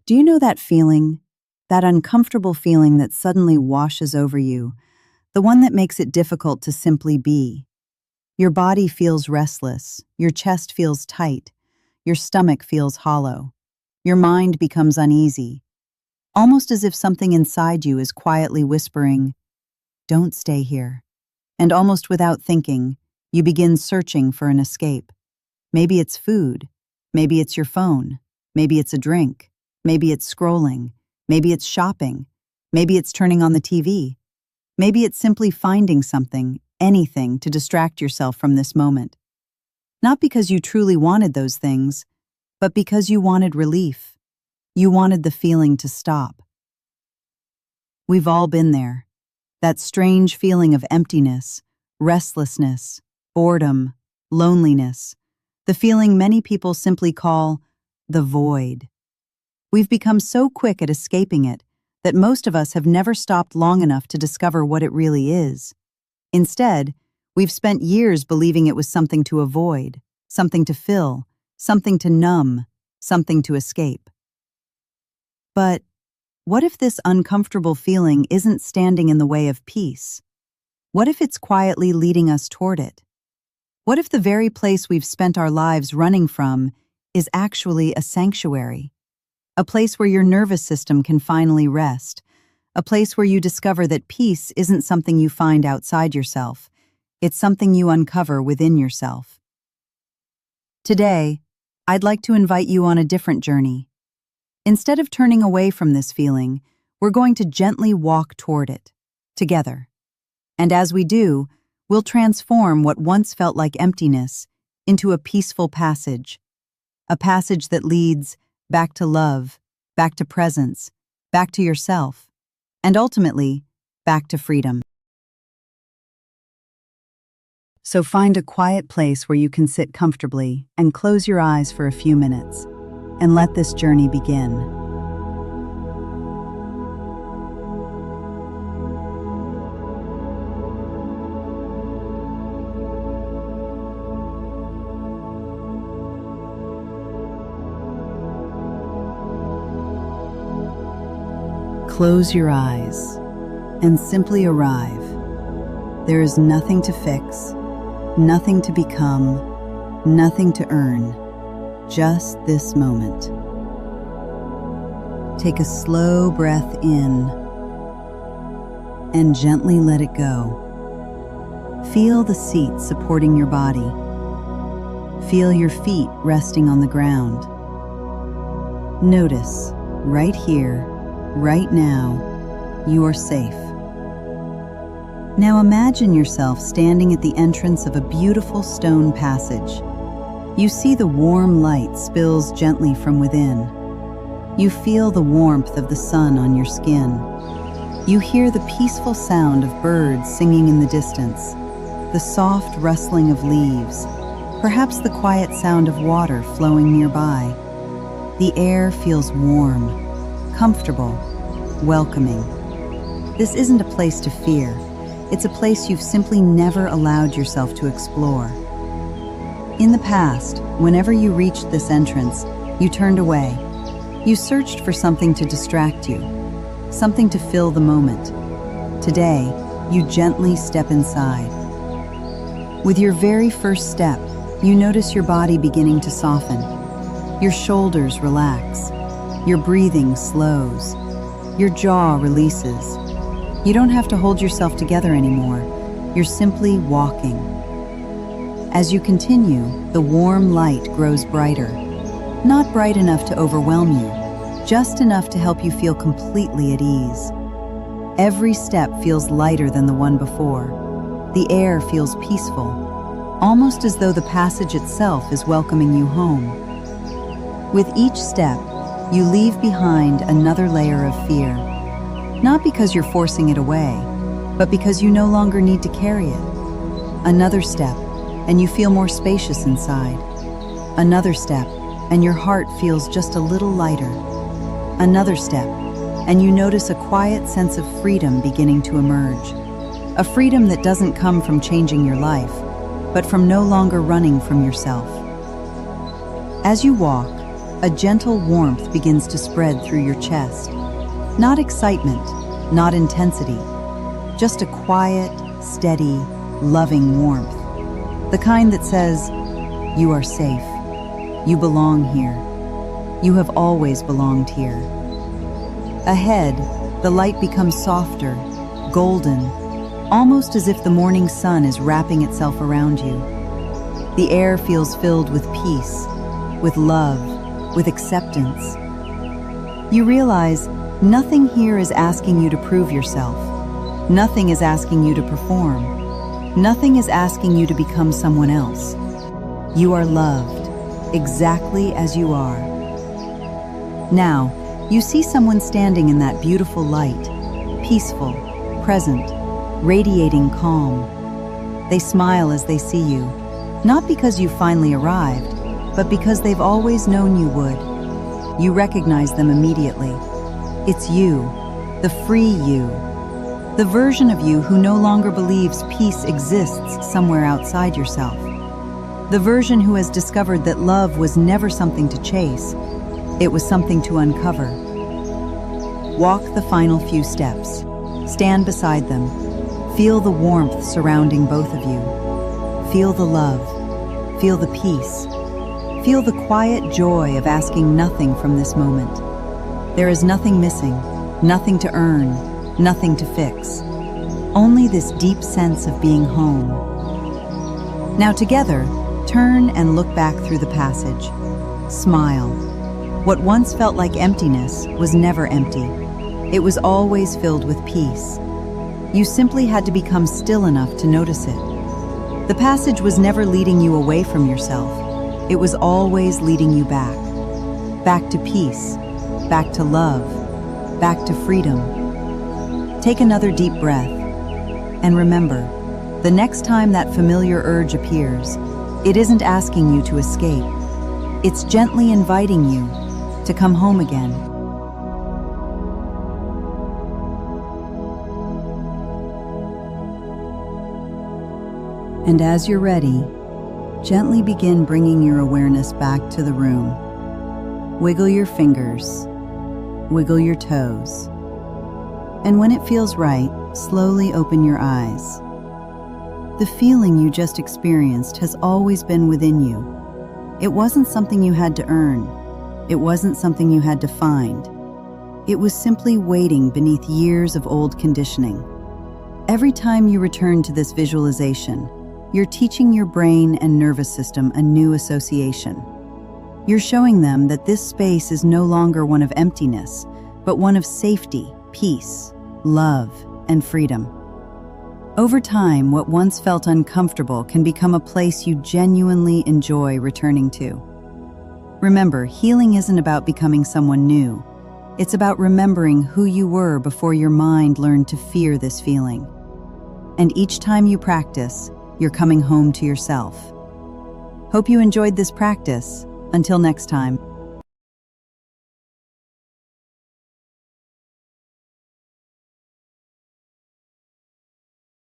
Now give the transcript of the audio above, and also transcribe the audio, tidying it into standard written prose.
Do you know that feeling? That uncomfortable feeling that suddenly washes over you, the one that makes it difficult to simply be. Your body feels restless, your chest feels tight, your stomach feels hollow, your mind becomes uneasy, almost as if something inside you is quietly whispering, "Don't stay here." And almost without thinking, you begin searching for an escape. Maybe it's food, maybe it's your phone, maybe it's a drink, maybe it's scrolling, maybe it's shopping, maybe it's turning on the TV, maybe it's simply finding something, anything to distract yourself from this moment. Not because you truly wanted those things, but because you wanted relief. You wanted the feeling to stop. We've all been there. That strange feeling of emptiness, restlessness, boredom, loneliness, the feeling many people simply call the void. We've become so quick at escaping it that most of us have never stopped long enough to discover what it really is. Instead, we've spent years believing it was something to avoid, something to fill, something to numb, something to escape. But what if this uncomfortable feeling isn't standing in the way of peace? What if it's quietly leading us toward it? What if the very place we've spent our lives running from is actually a sanctuary? A place where your nervous system can finally rest. A place where you discover that peace isn't something you find outside yourself. It's something you uncover within yourself. Today, I'd like to invite you on a different journey. Instead of turning away from this feeling, we're going to gently walk toward it, together. And as we do, we'll transform what once felt like emptiness into a peaceful passage. A passage that leads back to love, back to presence, back to yourself, and ultimately, back to freedom. So find a quiet place where you can sit comfortably and close your eyes for a few minutes, and let this journey begin. Close your eyes and simply arrive. There is nothing to fix, nothing to become, nothing to earn, just this moment. Take a slow breath in and gently let it go. Feel the seat supporting your body. Feel your feet resting on the ground. Notice, right here, right now, you are safe. Now imagine yourself standing at the entrance of a beautiful stone passage. You see the warm light spills gently from within. You feel the warmth of the sun on your skin. You hear the peaceful sound of birds singing in the distance, the soft rustling of leaves, perhaps the quiet sound of water flowing nearby. The air feels warm, comfortable, welcoming. This isn't a place to fear. It's a place you've simply never allowed yourself to explore. In the past, whenever you reached this entrance, you turned away. You searched for something to distract you, something to fill the moment. Today, you gently step inside. With your very first step, you notice your body beginning to soften. Your shoulders relax. Your breathing slows. Your jaw releases. You don't have to hold yourself together anymore. You're simply walking. As you continue, the warm light grows brighter. Not bright enough to overwhelm you, just enough to help you feel completely at ease. Every step feels lighter than the one before. The air feels peaceful, almost as though the passage itself is welcoming you home. With each step, you leave behind another layer of fear. Not because you're forcing it away, but because you no longer need to carry it. Another step, and you feel more spacious inside. Another step, and your heart feels just a little lighter. Another step, and you notice a quiet sense of freedom beginning to emerge. A freedom that doesn't come from changing your life, but from no longer running from yourself. As you walk, a gentle warmth begins to spread through your chest. Not excitement, not intensity, just a quiet, steady, loving warmth. The kind that says, "You are safe. You belong here. You have always belonged here." Ahead, the light becomes softer, golden, almost as if the morning sun is wrapping itself around you. The air feels filled with peace, with love, with acceptance. You realize nothing here is asking you to prove yourself. Nothing is asking you to perform. Nothing is asking you to become someone else. You are loved, exactly as you are. Now, you see someone standing in that beautiful light, peaceful, present, radiating calm. They smile as they see you, not because you finally arrived, but because they've always known you would. You recognize them immediately. It's you, the free you, the version of you who no longer believes peace exists somewhere outside yourself. The version who has discovered that love was never something to chase, it was something to uncover. Walk the final few steps. Stand beside them. Feel the warmth surrounding both of you. Feel the love. Feel the peace. Feel the quiet joy of asking nothing from this moment. There is nothing missing, nothing to earn, nothing to fix. Only this deep sense of being home. Now together, turn and look back through the passage. Smile. What once felt like emptiness was never empty. It was always filled with peace. You simply had to become still enough to notice it. The passage was never leading you away from yourself. It was always leading you back. Back to peace, back to love, back to freedom. Take another deep breath. And remember, the next time that familiar urge appears, it isn't asking you to escape. It's gently inviting you to come home again. And as you're ready, gently begin bringing your awareness back to the room. Wiggle your fingers, wiggle your toes. And when it feels right, slowly open your eyes. The feeling you just experienced has always been within you. It wasn't something you had to earn. It wasn't something you had to find. It was simply waiting beneath years of old conditioning. Every time you return to this visualization, you're teaching your brain and nervous system a new association. You're showing them that this space is no longer one of emptiness, but one of safety, peace, love, and freedom. Over time, what once felt uncomfortable can become a place you genuinely enjoy returning to. Remember, healing isn't about becoming someone new. It's about remembering who you were before your mind learned to fear this feeling. And each time you practice, you're coming home to yourself. Hope you enjoyed this practice. Until next time.